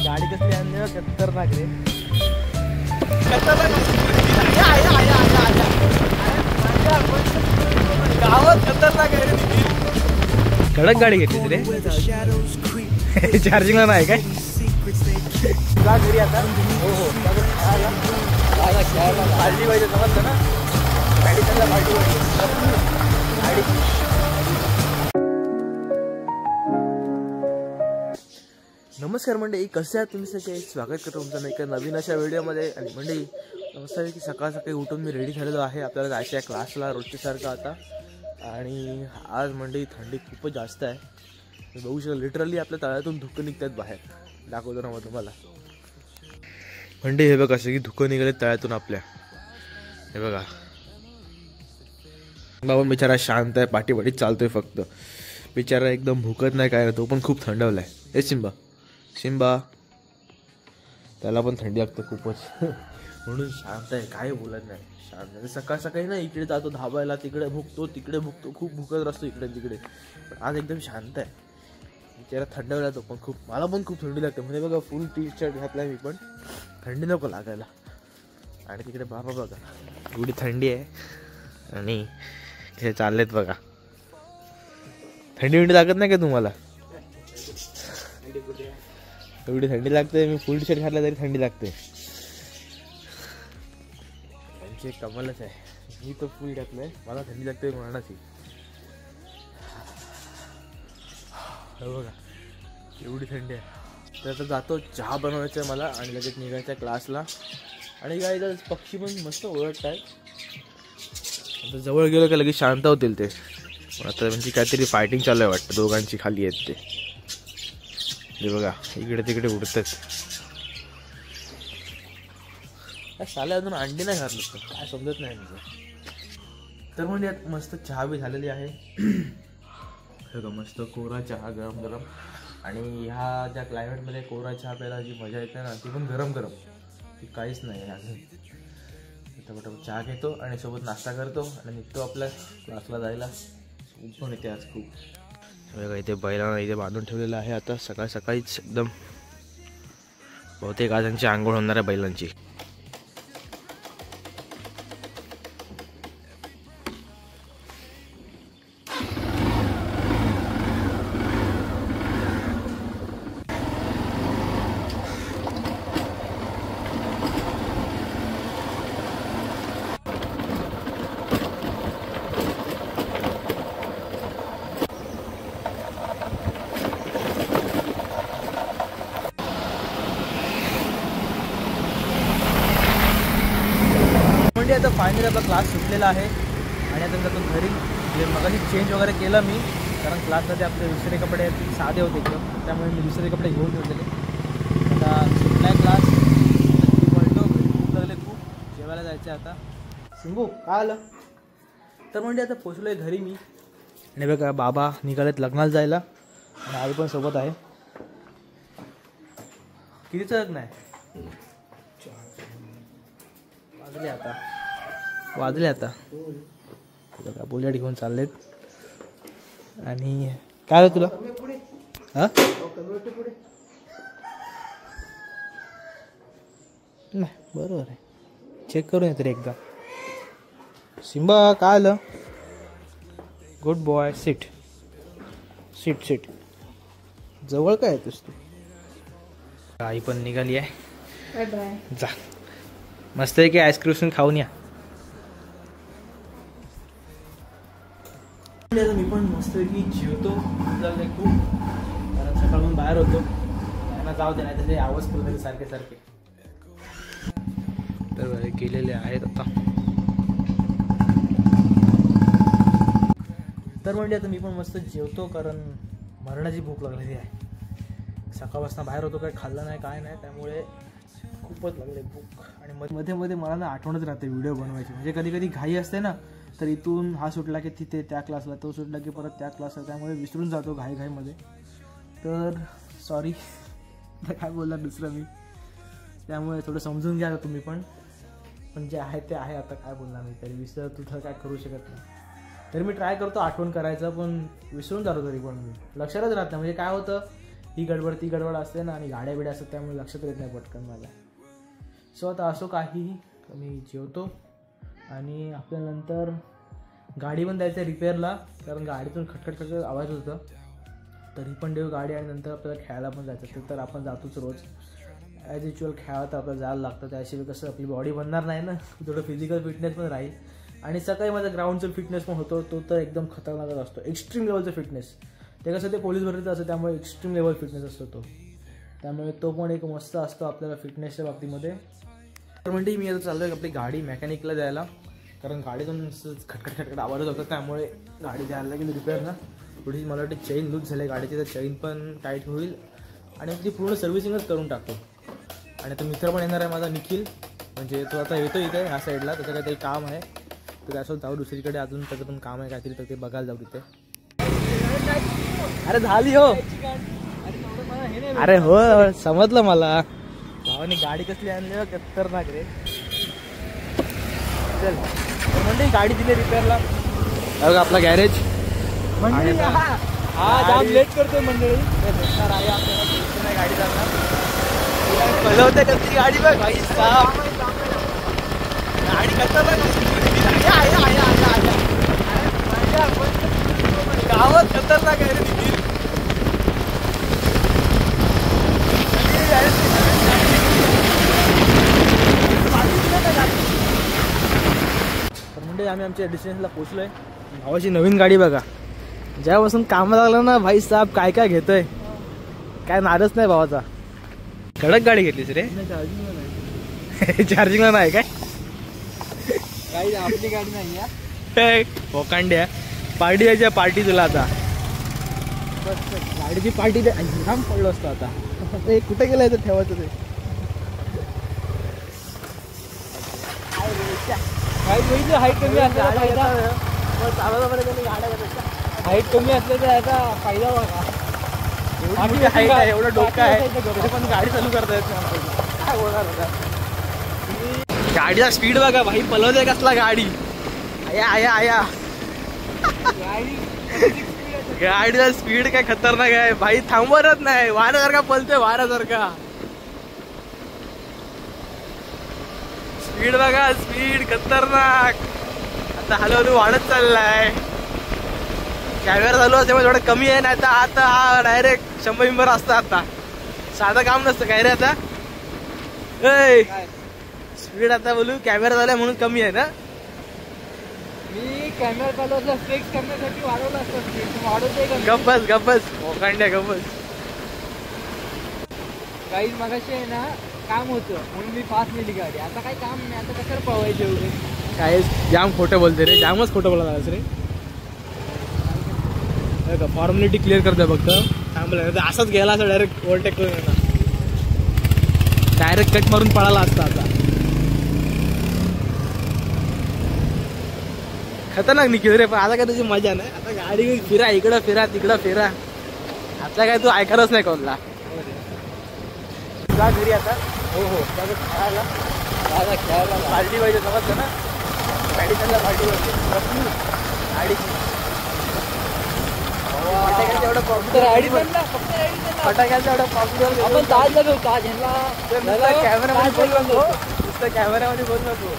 गाडी कसली आणली ना खतरनाक रे. गावात खतरनाक आहे रे. कडक गाडी घेतली रे. चार्जिंगला नाही काय जा घरी आता. हो हो पार्टी पाहिजे समजतं ना. गाडी चालला पार्टी पाहिजे. नमस्कार मंडळी, कसे आहात तुम्ही सगळे. स्वागत करतो तुमचं एका नवीन अशा व्हिडिओमध्ये. आणि मंडळी असं आहे की सकाळ सकाळी उठून मी रेडी झालेलो आहे. आपल्याला जायचं आहे क्लासला रोजच्यासारखं आता. आणि आज मंडळी थंडी खूपच जास्त आहे. बघू शकता लिटरली आपल्या तळ्यातून धुकं निघतात बाहेर. दाखवतो ना मग तुम्हाला. मंडळी हे बघा असं की धुकं निघाले तळ्यातून आपल्या. हे बघा बाबा बिचारा शांत आहे, पाठीपाठीत चालतोय फक्त. बिचारा एकदम भुकत नाही काय, तो पण खूप थंडवला आहे. हे सिम्बा सिम्बा त्याला पण थंडी लागते खूपच. म्हणून शांत आहे, काय बोलत नाही, शांत आहे. सकाळ सकाळी ना इकडे जातो धाबायला, तिकडे भुकतो तिकडे भुकतो, खूप भुकत असतो इकडे तिकडे. पण आज एकदम शांत आहे. बिचारा थंडवला तो पण खूप. मला पण खूप थंडी लागते. म्हणजे बघा फुल टी शर्ट घातलाय मी, पण थंडी नको लागायला. आणि तिकडे बाबा बघा एवढी थंडी आहे आणि हे चाललेत बघा. थंडी लागत नाही का तुम्हाला? एवढी थंडी लागते. मी फुल टी शर्ट घातला तरी थंडी लागते. त्यांची एक कमालच आहे. मी तो फुल घातलाय, मला थंडी लागते मरणाची. बघा एवढी थंडी आहे. तर आता जातो चहा बनवायचं आहे मला आणि लगेच निघायचं आहे क्लासला. आणि काय तर पक्षी पण मस्त ओळखत आहेत. आता जवळ गेलो का लगेच शांत होतील ते. आता म्हणजे काहीतरी फायटिंग चालू आहे वाटतं, दोघांची खाली आहेत ते. हे बघा इकडे तिकडे उडतात. काय साले अजून अंडी नाही घातलं, काय समजत नाही म्हणजे. तर म्हणजे यात मस्त चहा बी झालेली आहे. बघा मस्त कोरा चहा गरम गरम. आणि ह्या ज्या क्लायमेटमध्ये कोरा चहा प्यायला जी मजा येते ना, ती पण गरम गरम, ती काहीच नाही आहे अजून. पटापट चहा घेतो आणि सोबत नाश्ता करतो आणि निघतो आपल्या क्लासला जायला. पण येते आज खूप. बघा इथे बैलांना इथे बांधून ठेवलेलं आहे. आता सकाळ सकाळीच एकदम बहुतेक आज त्यांची आंघोळ होणार आहे बैलांची. आता फायनली आपला क्लास सुटलेला आहे आणि आता जातो घरी. मगाशी चेंज वगैरे केलं मी, कारण क्लासमध्ये आपले दुसरे कपडे साधे होते एकदम, त्यामुळे मी दुसरे कपडे घेऊन ठेवलेले. आता सुटला आहे क्लास. पळतो, भूक लागले खूप, जेवायला जायचं आता. सिंबू काय आलं? तर म्हणजे आता पोचलो आहे घरी मी. आणि बघा बाबा निघालेत लग्नाला जायला आणि आई पण सोबत आहे. कितीचं लग्न आहे? वाजले आता बघा. बुलेट घेऊन चाललेत. आणि काय आलं तुला? हा नाही बरोबर आहे, चेक करून येते रे एकदा. सिम्बा काय आलं? Good boy. Seat seat seat जवळ काय येतोस तू? आई पण निघाली आहे. जा मस्त आहे की आईस्क्रीम खाऊन या. मी पण मस्त की जेवतो खूप, कारण सकाळून बाहेर होतो. त्यांना जाऊ दे नाही त्याचे आवाज करतो सारखे सारखे. तर गेलेले आहेत आता. तर म्हणजे आता मी पण मस्त जेवतो, कारण मरणाची भूक लागलेली आहे. सकाळपासून बाहेर होतो, काही खाल्लं नाही काय नाही, त्यामुळे खूपच लागले भूक. आणि मध्ये मध्ये मला ना आठवणच राहते व्हिडिओ बनवायची. म्हणजे कधी कधी घाई असते ना, तर इथून हा सुटला की तिथे त्या क्लासला, तो सुटला की परत त्या क्लासला, त्यामुळे विसरून जातो घाईमध्ये. तर सॉरी काय बोलला दुसरं मी, त्यामुळे थोडं समजून घ्या तुम्ही पण. जे आहे ते आहे, आता काय बोलणार मी, तरी विसर तुझं काय करू शकत नाही. तरी मी ट्राय करतो आठवण करायचं, पण विसरून जातो तरी पण मी. लक्षातच राहत नाही. म्हणजे काय होतं ही गडबड ती गडबड असते ना आणि गाड्या बिड्या असतात त्यामुळे लक्षात येत नाही पटकन माझ्या. सो आता असो काहीही मी जेवतो आणि आपल्यानंतर गाडी पण द्यायचं आहे रिपेअरला, कारण गाडीतून खटखट आवाज होतं. तरी पण देऊ गाडी आणि नंतर आपल्याला खेळायला पण जायचं. ते तर आपण जातोच रोज ॲज युज्युअल. खेळायला तर आपल्याला जायला लागतं, त्याशिवाय कसं आपली बॉडी बनणार नाही ना, थोडं फिजिकल फिटनेस पण राहील. आणि सकाळी माझा ग्राउंडचा फिटनेस पण होतो, तो तर एकदम खतरनाक असतो, एक्स्ट्रीम लेवलचा फिटनेस. ते कसं ते पोलीस भरतीचं असतं त्यामुळे एक्स्ट्रीम लेवल फिटनेस असतो तो, त्यामुळे तो पण एक मस्त असतो आपल्याला फिटनेसच्या बाबतीमध्ये. तर म्हणजे मी आता चाललो आहे आपली गाडी मेकॅनिकला द्यायला, कारण गाडीतून खटखट आवाज होता त्यामुळे गाडी द्यायला लागेल रिपेअरला. थोडी मला वाटते चेन लूज झाली गाडीची, तर चेन पण टाईट होईल आणि ती पूर्ण सर्व्हिसिंगच करून टाकतो. आणि आता मित्र पण येणार आहे माझा निखिल, म्हणजे तो आता येतो इथे ह्या साईडला, त्याचं काहीतरी काम आहे, तर त्यासोबत जाऊ दुसरीकडे, अजून त्याचं पण काम आहे काहीतरी, तर ते बघायला जाऊ तिथे. अरे झाली हो, अरे हो समजलं मला. भावाने गाडी कसली आणली खतरनाक रे. चल म्हणजे गाडी दिली रिपेअरला, बघा आपला गॅरेज. हा जाम लेट करतोय मंडळी, भेटणार आहे आपल्याला गाडी जाणार. बजावते कसली गाडी बघ भाई साहब, गाडी खतरनाक गावात खतरनाक आहे रे. तर म्हणजे आम्ही आमच्या डेस्टिनेशनला पोहोचलोय. भावाची नवीन गाडी बघा, ज्यापासून कामाला लागलं ना भाई साहेब काय काय घेतोय, काय नादच नाही भावाचा. कडक गाडी घेतलीस रे. चार्जिंगला नाही काय, आपली गाडी नाही पोकांड्या. पार्टी द्यायची पार्टी तुला आता, गाडीची पार्टी द्या. काम पडलो असतो आता, कुठे गेलाय तर ठेवायचं ते. हाईट कमी असल्या हाईट कमी असले तर याचा फायदा बघा. हाईट आहे एवढं डोकं आहे पण गाडी चालू करता येत नाही. काय होणार होता गाडीचा स्पीड बघा भाई, पलवते कसला गाडी. आया आया आया गाडीचा स्पीड काय खतरनाक आहे भाई, थांबवतच नाही, वाऱ्यासारखा पलतोय वाऱ्यासारखा. स्पीड बघा, स्पीड खतरनाक. आता हळूहळू वाढत चाललाय. कॅमेरा चालू असल्यामुळे थोडं कमी आहे, नाही तर आता हा डायरेक्ट 100 असतं. आता साधं काम नसतं काय रे आता. स्पीड आता बोलू कॅमेरा झालाय म्हणून कमी आहे ना. मी कॅमेरा चालवला फिक्स करण्यासाठी वाढवला असतं, वाढवतोय. गप्पस गप्पस मोकांड्या गप्पस. काही मगाशी आहे ना काम होतं म्हणून मी फास्ट नेली गाडी, आता काही काम नाही, आता कशाला पळवायचे एवढे. काय जाम खोटं बोलते रे, जामच खोटं बोलत रे. फॉर्मॅलिटी क्लिअर करतोय फक्त, थांबलं असंच गेला असं डायरेक्ट ओव्हरटेक करून येणार, डायरेक्ट कट मारून पळाला असता. आता खतरनाक निघिल रे, पण आता काय तुझी मजा नाही. आता गाडी फिरा, इकडं फिरा तिकडं फिरा, आता काय तू ऐकतच नाही कोणला. जा घरी आता. हो हो खेळायला खेळायला पार्टी पाहिजे समजलं ना, मेडिकलला पार्टी पाहिजे गाडीची. फटाक्याचं एवढं पॉप्युलर आपण ताजला घेऊ. ताज ह्याला कॅमेरामध्ये बोल नको, नुसतं कॅमेरामध्ये बोल नको,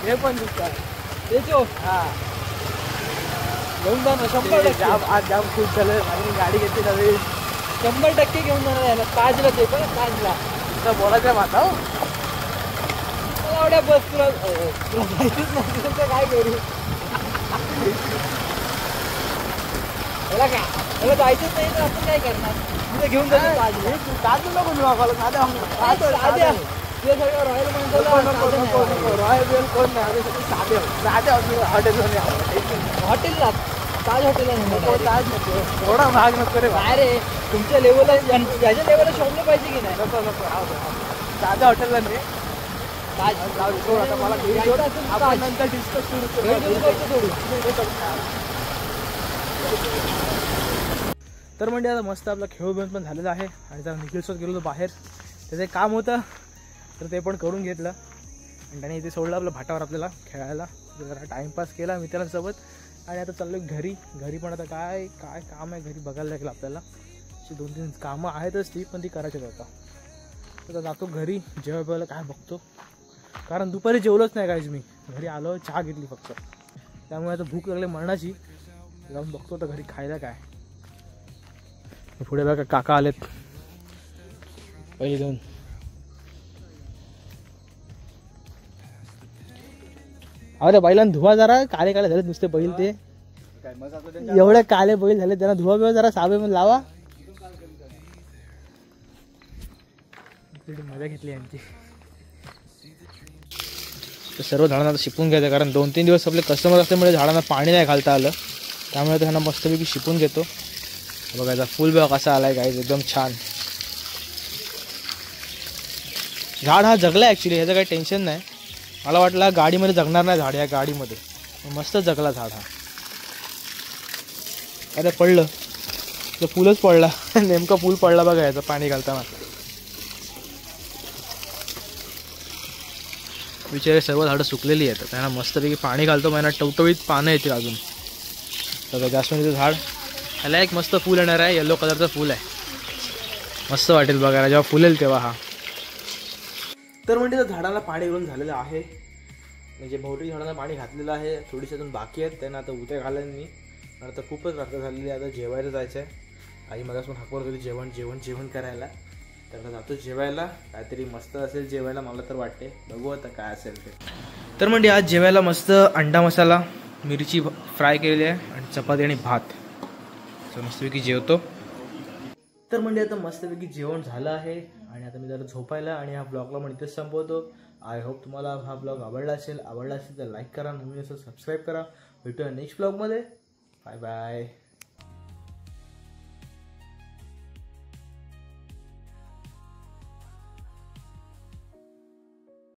हे पण दिसतात तेच. हा घेऊन जा ना 100%. आज जाम खूप झालं, माझी गाडी घेतली नवीन, 100% घेऊन जाणार याला ताजला. ते पण ताजला नुसतं बोलायचं माता एवढ्या बस तुला माहितीच नसतं काय करू. याला काय याला जायचंच नाही तर आपण काय करणार, तिथे घेऊन जायचं ताजला. ताजला नको आम्हाला, ते सगळं रॉयल रॉयल बिल कोण नाही, साधे साधे हॉटेलला ताज हॉटेलला नको, ताज नको, थोडा भाग नको रे. काय रे तुमच्या लेवलला ज्याच्या लेवलला शोधलं पाहिजे की नाही. नको नको साध्या हॉटेलला नाही, ताज. आता मला आपण नंतर डिस्कस सुरू. तर म्हणजे आता मस्त आपला खेळ पण झालेला आहे आणि जरा निखिलसोबत गेलो होतो बाहेर, त्याचं एक काम होतं तर ते पण करून घेतलं आणि त्याने इथे सोडलं आपलं भाटावर आपल्याला खेळायला. जरा टाईमपास केला मित्रांसोबत आणि आता चाललो घरी. घरी पण आता काय काय काम आहे घरी बघायला लागेल आपल्याला. अशी 2-3 कामं आहेतच ती, पण ती करायची आता. आता जातो घरी जेवायला काय बघतो, कारण दुपारी जेवलोच नाही काहीच. मी घरी आलो, चहा घेतली फक्त, त्यामुळे आता भूक लागली मरणाची. जाऊन बघतो तर घरी खायला काय. पुढे बघा काका आलेत, पहिले दोन. अरे बैलांना धुवा जरा, काळे काळे झालेत नुसते बैल. ते एवढे काळे बैल झाले, त्यांना धुवा बिवा जरा, साबण लावा. मजा घेतली यांची. तर सर्व झाडांना शिपून घ्यायचं, कारण 2-3 दिवस आपले कस्टमर असल्यामुळे झाडांना पाणी नाही घालता आलं, त्यामुळे त्यांना मस्तपैकी शिपून घेतो. बघायचा फुल बघा कसा आलाय गाईज, एकदम छान. झाड हा जगला ॲक्च्युली, ह्याचं काही टेन्शन नाही. मला वाटलं गाडीमध्ये जगणार नाही झाड, या गाडीमध्ये मस्त जगला झाड हा. अरे पडलं तर फुलच पडला नेमका फुल पडला बघा याचं पाणी घालताना. बिचारे सर्व झाडं सुकलेली आहेत, त्यांना मस्तपैकी पाणी घालतो, महिना टवटवीत पानं येतील अजून. बघा जास्वंदीचं झाड, ह्याला एक मस्त फुल येणार आहे, येलो कलरचं फुल आहे, मस्त वाटेल बघायला जेव्हा फुलेल तेव्हा हा. तर म्हणजे त्या झाडाला पाणी घालून झालेलं आहे, म्हणजे बहुतेक झाडांना पाणी घातलेलं आहे, थोडीशी अजून बाकी आहेत, त्यांना आता उद्या घालेन मी. आता खूपच रात्र झालेली आहे, आता जेवायला जायचं आहे. आई मगापासून हाक मारत होती जेवण जेवण जेवण करायला, तर जातो जेवायला. काहीतरी मस्त असेल जेवायला, मला तर वाटते, बघू आता काय असेल ते. तर म्हणजे आज जेवायला मस्त अंडा मसाला, मिरची फ्राय केलेली आहे आणि चपाती आणि भात. तर मस्तपैकी जेवतो. तर म्हणजे आता मस्तपैकी जेवण झालं आहे आणि आता मी जरा झोपायला, आणि हा ब्लॉगला पण इथेच संपवतो. आय होप तुम्हाला हा ब्लॉग आवडला असेल तर लाईक करा, नवीन असेल सबस्क्राईब करा. भेटूया नेक्स्ट ब्लॉगमध्ये. Bye bye.